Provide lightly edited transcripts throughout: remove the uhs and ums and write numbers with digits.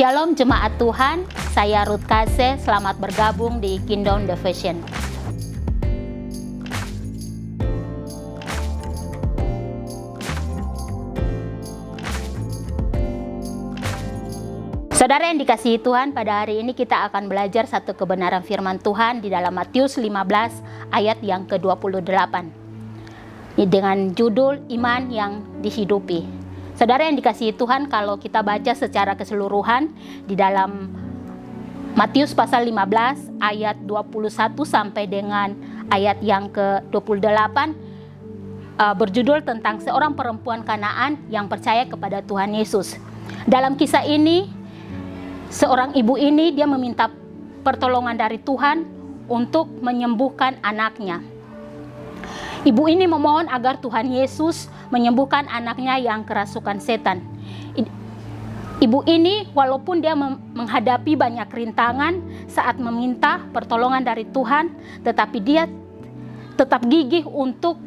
Shalom jemaat Tuhan, saya Ruth Kase, selamat bergabung di Kingdom Devotion. Saudara yang dikasihi Tuhan, pada hari ini kita akan belajar satu kebenaran firman Tuhan di dalam Matius 15 ayat yang ke-28 dengan judul Iman yang Dihidupi. Saudara yang dikasihi Tuhan, kalau kita baca secara keseluruhan di dalam Matius pasal 15 ayat 21 sampai dengan ayat yang ke-28 berjudul tentang seorang perempuan Kanaan yang percaya kepada Tuhan Yesus. Dalam kisah ini, seorang ibu ini dia meminta pertolongan dari Tuhan untuk menyembuhkan anaknya. Ibu ini memohon agar Tuhan Yesus menyembuhkan anaknya yang kerasukan setan. Ibu ini walaupun dia menghadapi banyak rintangan saat meminta pertolongan dari Tuhan, tetapi dia tetap gigih untuk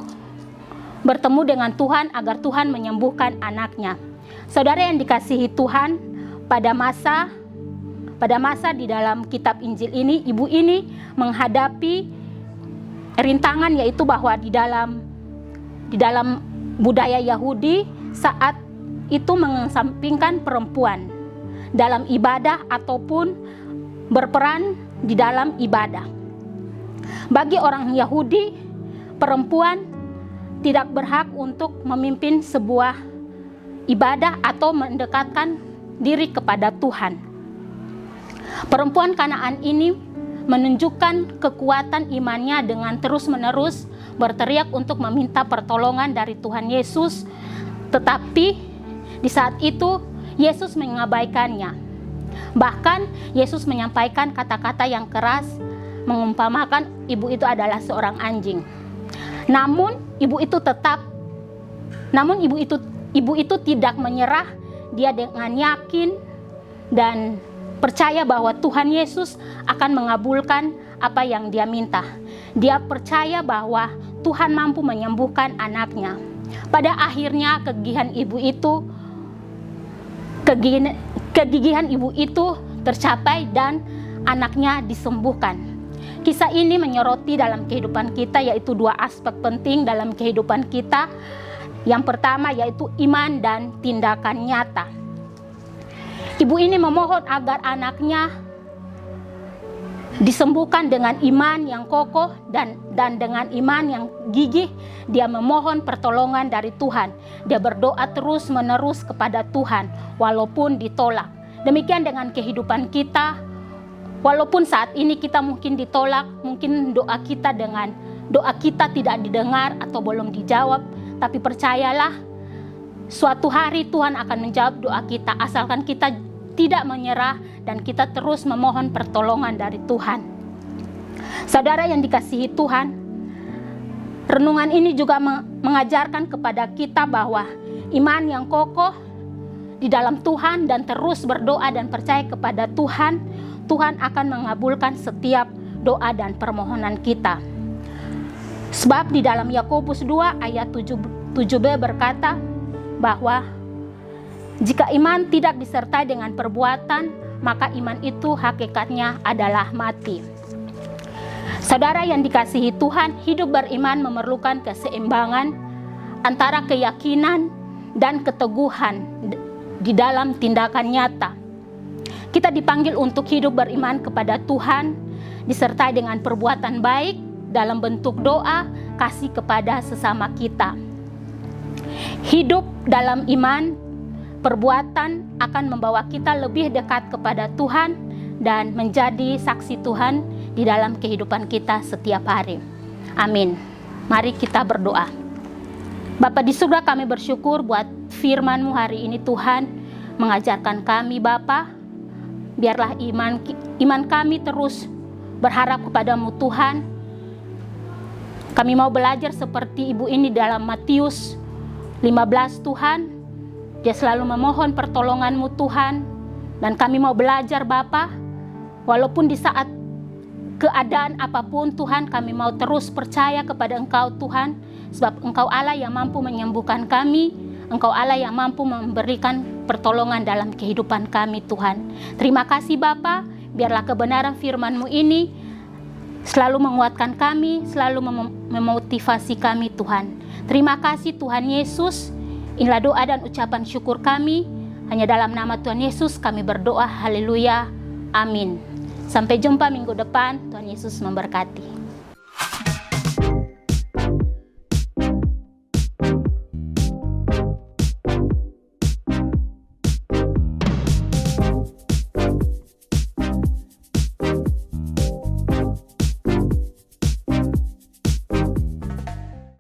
bertemu dengan Tuhan agar Tuhan menyembuhkan anaknya. Saudara yang dikasihi Tuhan, pada masa di dalam kitab Injil ini, ibu ini menghadapi rintangan, yaitu bahwa di dalam budaya Yahudi saat itu mengesampingkan perempuan dalam ibadah ataupun berperan di dalam ibadah. Bagi orang Yahudi, perempuan tidak berhak untuk memimpin sebuah ibadah atau mendekatkan diri kepada Tuhan. Perempuan Kanaan ini menunjukkan kekuatan imannya dengan terus-menerus berteriak untuk meminta pertolongan dari Tuhan Yesus, tetapi di saat itu Yesus mengabaikannya. Bahkan Yesus menyampaikan kata-kata yang keras, mengumpamakan ibu itu adalah seorang anjing. Namun ibu itu tidak menyerah. Dia dengan yakin dan percaya bahwa Tuhan Yesus akan mengabulkan apa yang dia minta. Dia percaya bahwa Tuhan mampu menyembuhkan anaknya. Pada akhirnya kegigihan ibu itu tercapai dan anaknya disembuhkan. Kisah ini menyoroti dalam kehidupan kita, yaitu dua aspek penting dalam kehidupan kita. Yang pertama yaitu iman dan tindakan nyata. Ibu ini memohon agar anaknya disembuhkan dengan iman yang kokoh dan dengan iman yang gigih. Dia memohon pertolongan dari Tuhan. Dia berdoa terus-menerus kepada Tuhan walaupun ditolak. Demikian dengan kehidupan kita. Walaupun saat ini kita mungkin ditolak, mungkin doa kita tidak didengar atau belum dijawab, tapi percayalah, suatu hari Tuhan akan menjawab doa kita, asalkan kita tidak menyerah dan kita terus memohon pertolongan dari Tuhan. Saudara yang dikasihi Tuhan, renungan ini juga mengajarkan kepada kita bahwa iman yang kokoh di dalam Tuhan dan terus berdoa dan percaya kepada Tuhan, Tuhan akan mengabulkan setiap doa dan permohonan kita. Sebab di dalam Yakobus 2 ayat 7b berkata bahwa jika iman tidak disertai dengan perbuatan, maka iman itu hakikatnya adalah mati. Saudara yang dikasihi Tuhan, hidup beriman memerlukan keseimbangan antara keyakinan dan keteguhan di dalam tindakan nyata. Kita dipanggil untuk hidup beriman kepada Tuhan, disertai dengan perbuatan baik dalam bentuk doa, kasih kepada sesama kita. Hidup dalam iman, perbuatan akan membawa kita lebih dekat kepada Tuhan dan menjadi saksi Tuhan di dalam kehidupan kita setiap hari. Amin. Mari kita berdoa. Bapa di surga, kami bersyukur buat firman-Mu hari ini Tuhan. Mengajarkan kami Bapa, biarlah iman kami terus berharap kepada-Mu Tuhan. Kami mau belajar seperti ibu ini dalam Matius 15 Tuhan. Dia selalu memohon pertolongan-Mu Tuhan. Dan kami mau belajar Bapa, walaupun di saat keadaan apapun Tuhan, kami mau terus percaya kepada Engkau Tuhan. Sebab Engkau Allah yang mampu menyembuhkan kami, Engkau Allah yang mampu memberikan pertolongan dalam kehidupan kami Tuhan. Terima kasih Bapa, biarlah kebenaran firman-Mu ini selalu menguatkan kami, selalu memotivasi kami Tuhan. Terima kasih Tuhan Yesus. Inilah doa dan ucapan syukur kami. Hanya dalam nama Tuhan Yesus kami berdoa. Haleluya. Amin. Sampai jumpa minggu depan. Tuhan Yesus memberkati.